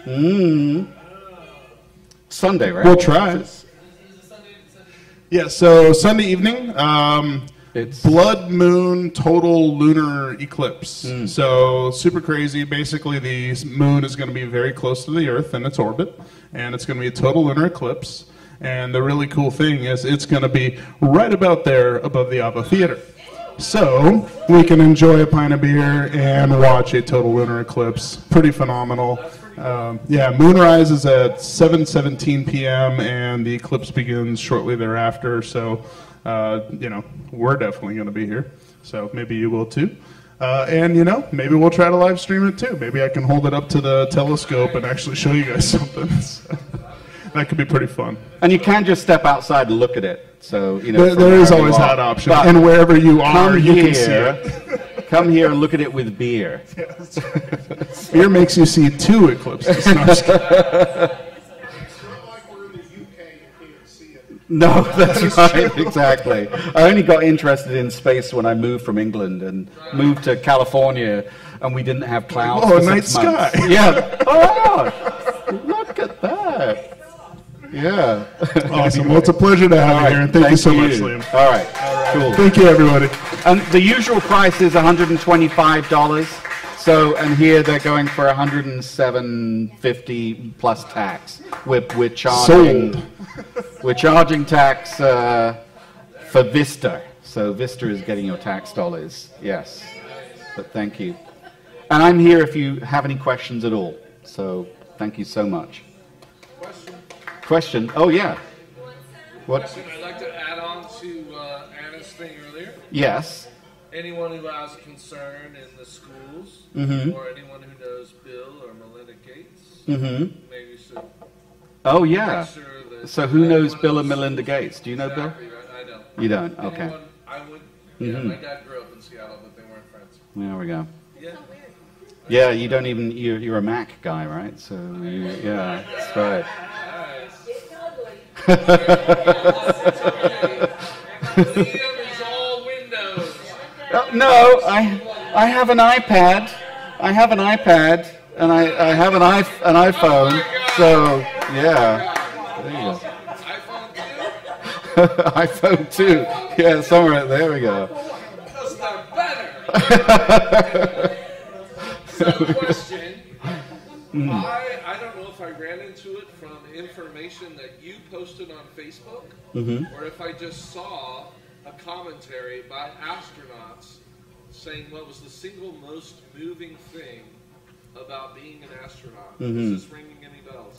Monday? Sunday, right? We'll try. Is it Sunday? Yeah, so Sunday evening, It's blood moon total lunar eclipse. So super crazy. Basically, the moon is going to be very close to the Earth in its orbit, and it's going to be a total lunar eclipse. And the really cool thing is it's going to be right about there above the Ava Theater. So we can enjoy a pint of beer and watch a total lunar eclipse. Pretty phenomenal. Yeah, moonrise is at 7:17 p.m. and the eclipse begins shortly thereafter. So, you know, we're definitely going to be here. So maybe you will too. And, you know, maybe we'll try to live stream it too. Maybe I can hold it up to the telescope and actually show you guys something. So, that could be pretty fun. And you can just step outside and look at it. So, you know, There is from always wherever you that are. option. But And wherever you are, come you can see here, it. come here and look at it with beer. Beer makes you see two eclipses. No, I'm just kidding. No, that's right, exactly. I only got interested in space when I moved from England and moved to California, and we didn't have clouds Oh, for night 6 months. sky. Yeah. Oh, look at that. Yeah. Awesome. Well, it's a pleasure to have All you right, here, and thank you so much, Liam. All right, cool. Thank you, everybody. And the usual price is $125. So, and here they're going for $107.50 plus tax. We're charging. Sold. We're charging tax for Vista. So Vista is getting your tax dollars. Yes. But thank you. And I'm here if you have any questions at all. So thank you so much. Question? Oh yeah. What? Question I'd like to add on to Anna's thing earlier. Yes. Anyone who has concern in the schools, or anyone who knows Bill or Melinda Gates, maybe should Oh yeah. make sure that So who knows everyone Bill in and the Melinda schools- Gates? Do you know Bill? Exactly right. I don't. You don't? Okay. Anyone, I would. Yeah, my dad grew up in Seattle, but they weren't friends. There we go. Yeah. Yeah, you don't even, you're a Mac guy, right? So, yeah, that's right. Liam is all Windows. No, I have an iPad. I have an iPad, and I have an iPhone. So, yeah. There you go. iPhone 2? iPhone 2. Yeah, somewhere, there we go. Because they're better. So, question. I don't know if I ran into it from information that you posted on Facebook, or if I just saw a commentary by astronauts saying what was the single most moving thing about being an astronaut. Is this ringing any bells?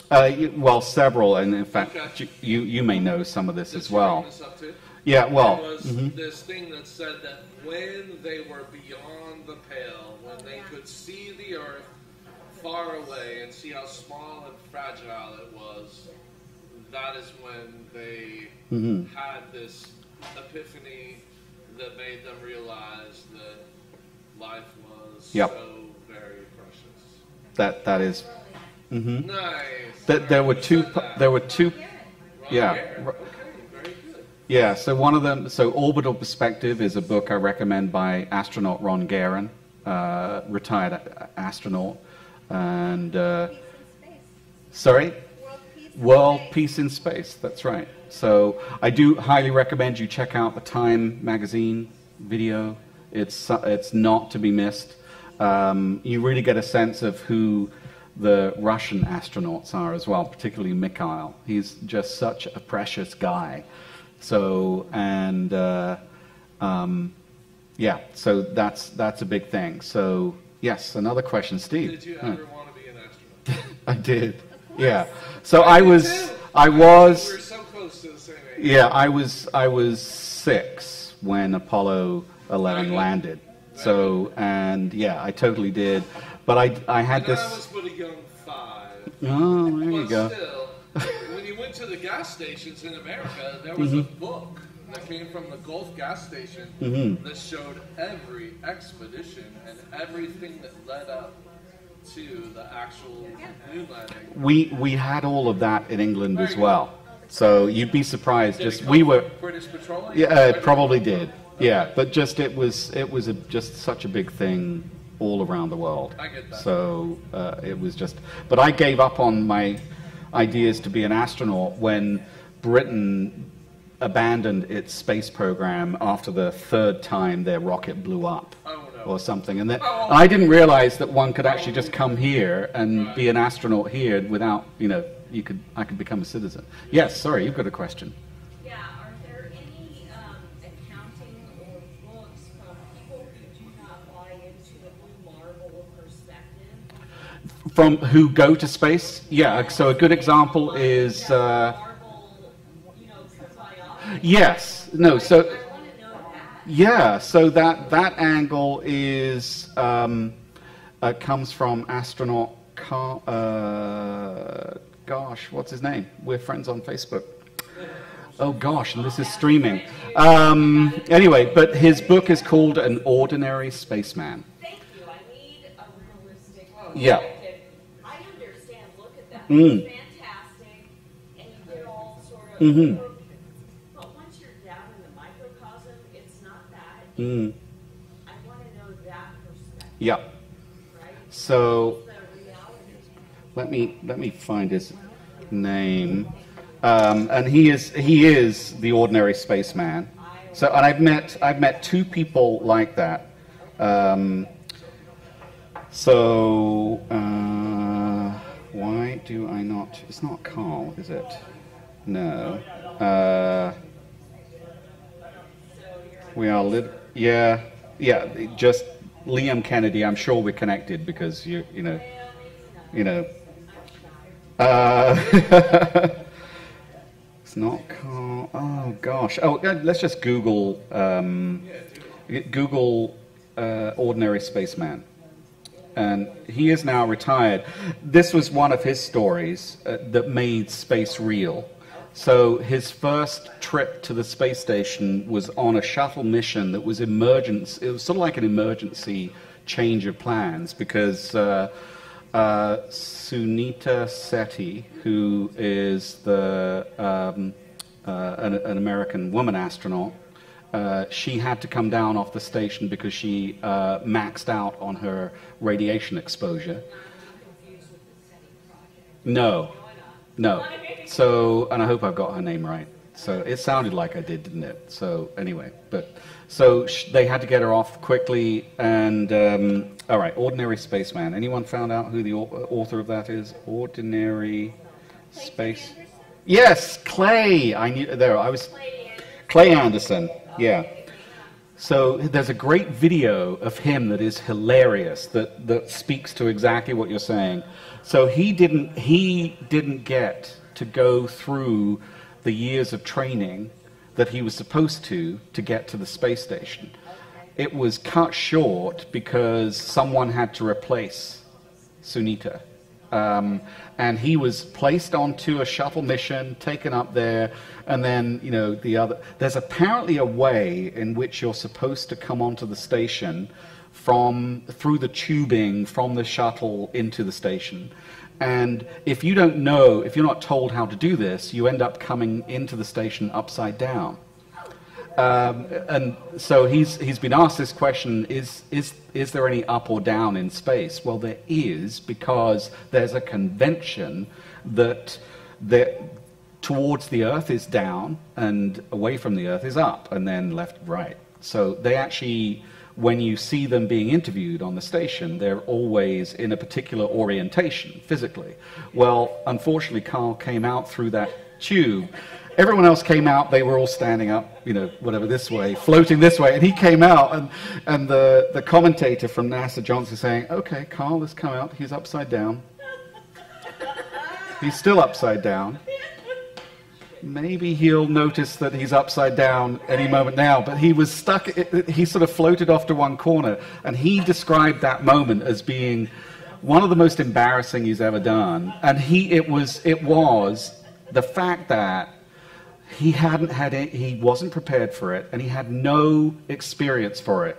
Well, several, and in fact, Okay. you may know some of this Did as you bring well. this up too? Yeah, well, There was this thing that said that when they were beyond the pale, when they could see the Earth far away and see how small and fragile it was, that is when they had this epiphany that made them realize that life was Yep. so very precious. that is. Nice. There were two. There were two. Ron Yeah. Garrett. Okay, very good. Yeah, so one of them, so Orbital Perspective is a book I recommend by astronaut Ron Guerin, retired astronaut, and sorry, World Peace in Space. That's right. So I do highly recommend you check out the Time magazine video. It's not to be missed. You really get a sense of who the Russian astronauts are as well, particularly Mikhail. He's just such a precious guy. So, and yeah, so that's a big thing. So, yes, another question, Steve. Did you ever want to be an astronaut? I did. Yeah. So I did was, too. I We was, were so close to the same age. yeah, I was 6 when Apollo 11 landed. So, and yeah, I totally did. But I had And I this. was but a young 5. Oh, there you But go. still, when you went to the gas stations in America, there was a book that came from the Gulf gas station that showed every expedition and everything that led up to the actual moon landing. We had all of that in England as well. So you'd be surprised. Did it Just come we from were. British Petroleum? Yeah, it probably did. Yeah, but just it was just such a big thing all around the world. I get that. So it was just, but I gave up on my ideas to be an astronaut when Britain abandoned its space program after the third time their rocket blew up. Oh, no. Or something, and I didn't realize that one could actually just come here and be an astronaut here without, you know, I could become a citizen. Yes, sorry, you've got a question. Yeah, are there any accounting or books from people who do not buy into the blue marble perspective? From who go to space? Yeah, so a good example is, Marble, you know, biology. yes, no, so, I want to know that. yeah, so that angle is, comes from astronaut, gosh, what's his name? We're friends on Facebook. Oh gosh, and this is streaming. Anyway, but his book is called An Ordinary Spaceman. Thank you. I need a realistic Yeah. perspective. I understand. Look at that. Mm. It's fantastic, and you get all sort of. Mhm. But once you're down in the microcosm, it's not that. Mm. I want to know that perspective. Yeah. Right? So The reality. let me find his name. And he is the ordinary spaceman. So, and I've met two people like that. Why do I not? It's not Carl, is it? No. We are yeah. Just Liam Kennedy. I'm sure we're connected because you know. It's not Carl. Oh gosh. Oh, let's just Google ordinary spaceman, and he is now retired. This was one of his stories that made space real. So his first trip to the space station was on a shuttle mission that was emergency. It was sort of like an emergency change of plans because Sunita Sethi, who is an American woman astronaut, she had to come down off the station because she maxed out on her radiation exposure. No. So, and I hope I've got her name right. So it sounded like I did, didn't it? So anyway, so they had to get her off quickly. And all right, Ordinary Spaceman. Anyone found out who the author of that is? Ordinary Space. Yes, Clay. I knew there. I was Clay Anderson. Yeah. So there's a great video of him that is hilarious that speaks to exactly what you're saying. So he didn't get to go through the years of training that he was supposed to get to the space station. It was cut short because someone had to replace Sunita. And he was placed onto a shuttle mission, taken up there, and then, you know, there's apparently a way in which you're supposed to come onto the station through the tubing from the shuttle into the station. And if you don't know, if you're not told how to do this, you end up coming into the station upside down. And so he's been asked this question, is there any up or down in space? Well, there is, because there's a convention that towards the Earth is down and away from the Earth is up, and then left, right. So they actually, when you see them being interviewed on the station, they're always in a particular orientation physically. Well, unfortunately, Carl came out through that tube. Everyone else came out, they were all standing up, you know, whatever, this way, floating this way, and he came out, and the commentator from NASA, Johnson, saying, okay, Carl has come out, he's upside down. He's still upside down. Maybe he'll notice that he's upside down any moment now, but he was stuck, he sort of floated off to one corner, and he described that moment as being one of the most embarrassing he's ever done. And it was the fact that he wasn't prepared for it, and he had no experience for it.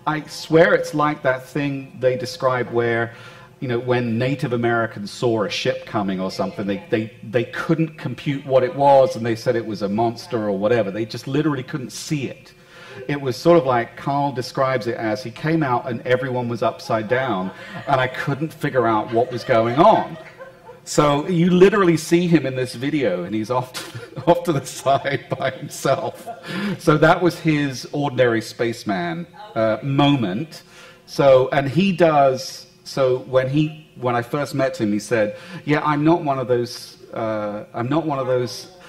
I swear it's like that thing they describe where, you know, when Native Americans saw a ship coming or something, they couldn't compute what it was, and they said it was a monster or whatever. They just literally couldn't see it. it was sort of like Carl describes it as he came out and everyone was upside down, and I couldn't figure out what was going on. So you literally see him in this video, and he's off to the side by himself. So that was his ordinary spaceman moment. So, and he does. So when I first met him, he said, "Yeah, I'm not one of those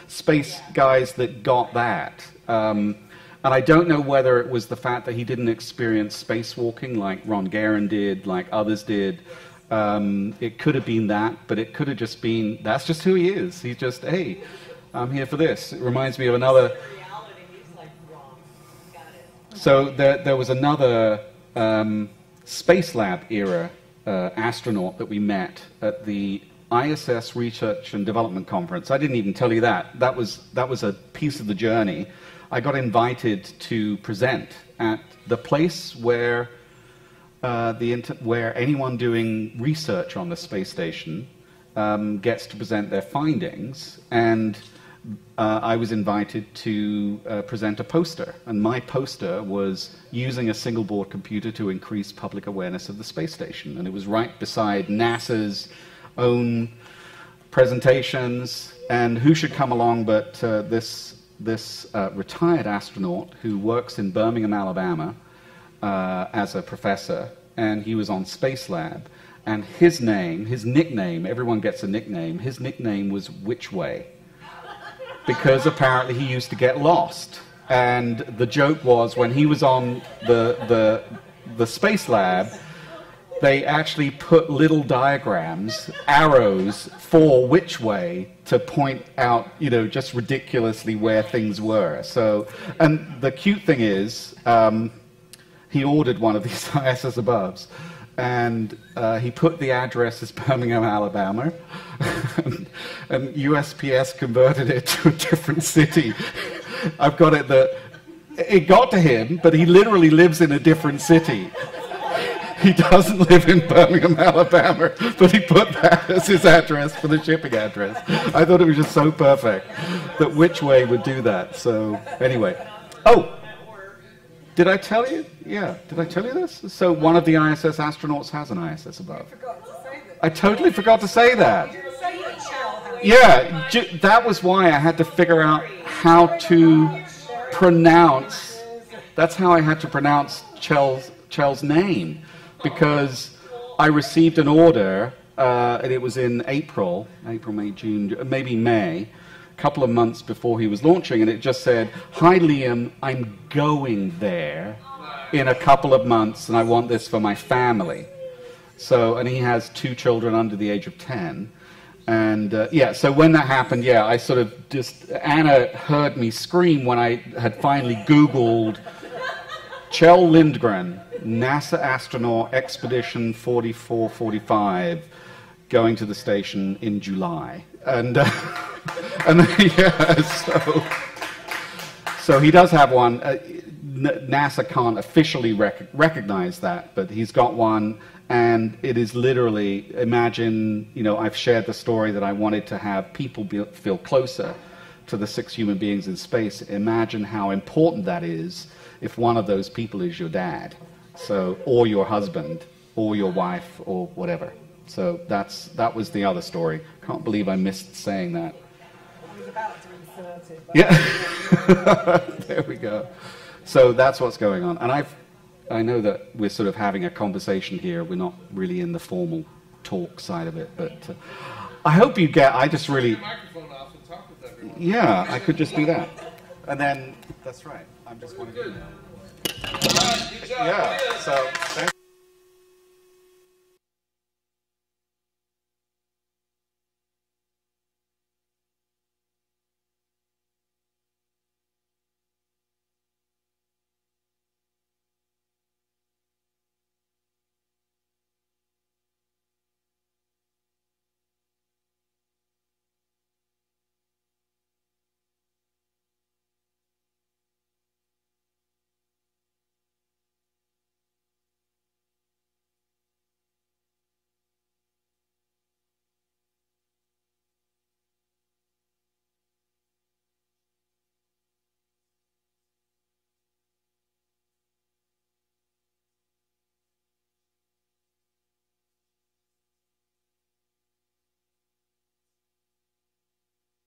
space guys that got that." And I don't know whether it was the fact that he didn't experience spacewalking like Ron Guerin did, like others did. It could have been that, but it could have just been, that's just who he is. He's just, hey, I'm here for this. It reminds me of another. So there was another Space Lab era astronaut that we met at the ISS Research and Development Conference. I didn't even tell you that. That was a piece of the journey. I got invited to present at the place where where anyone doing research on the space station gets to present their findings, and I was invited to present a poster, and my poster was using a single board computer to increase public awareness of the space station, and it was right beside NASA's own presentations, and who should come along but this retired astronaut who works in Birmingham, Alabama, as a professor, and he was on Space Lab, and his nickname, everyone gets a nickname, his nickname was Which Way, because apparently he used to get lost. And the joke was, when he was on the Space Lab, they actually put little diagrams, arrows for which way to point out, just ridiculously where things were. So, and the cute thing is, he ordered one of these ISS aboves, and he put the address as Birmingham, Alabama, and USPS converted it to a different city. I've got it that it got to him, but he literally lives in a different city. He doesn't live in Birmingham, Alabama, but he put that as his address for the shipping address. I thought it was just so perfect that Which Way would do that. So anyway. Oh, did I tell you? Yeah, did I tell you this? So one of the ISS astronauts has an ISS above. I totally forgot to say that. Yeah, that was why I had to figure out how to pronounce, that's how I had to pronounce Chel's name. Because I received an order, and it was in April, May, June, maybe May, a couple of months before he was launching, and it just said, "Hi Liam, I'm going there in a couple of months, and I want this for my family." So, and he has 2 children under the age of 10. And yeah, so when that happened, yeah, I sort of Anna heard me scream when I had finally Googled Kjell Lindgren, NASA astronaut, expedition 4445, going to the station in July. And, yeah, so he does have one. NASA can't officially recognize that, but he's got one, and it is literally, imagine, I've shared the story that I wanted to have people feel closer to the 6 human beings in space. Imagine how important that is if one of those people is your dad, or your husband, or your wife, or whatever. So that was the other story. Can't believe I missed saying that. I was about to insert it. Yeah. There we go. So that's what's going on. And I know that we're sort of having a conversation here. We're not really in the formal talk side of it, but I hope you get. I just really. Turn your microphone off and talk with everyone. Yeah, I could just do that, and then that's right. I'm just one of you now. All right, good job. Yeah. So thank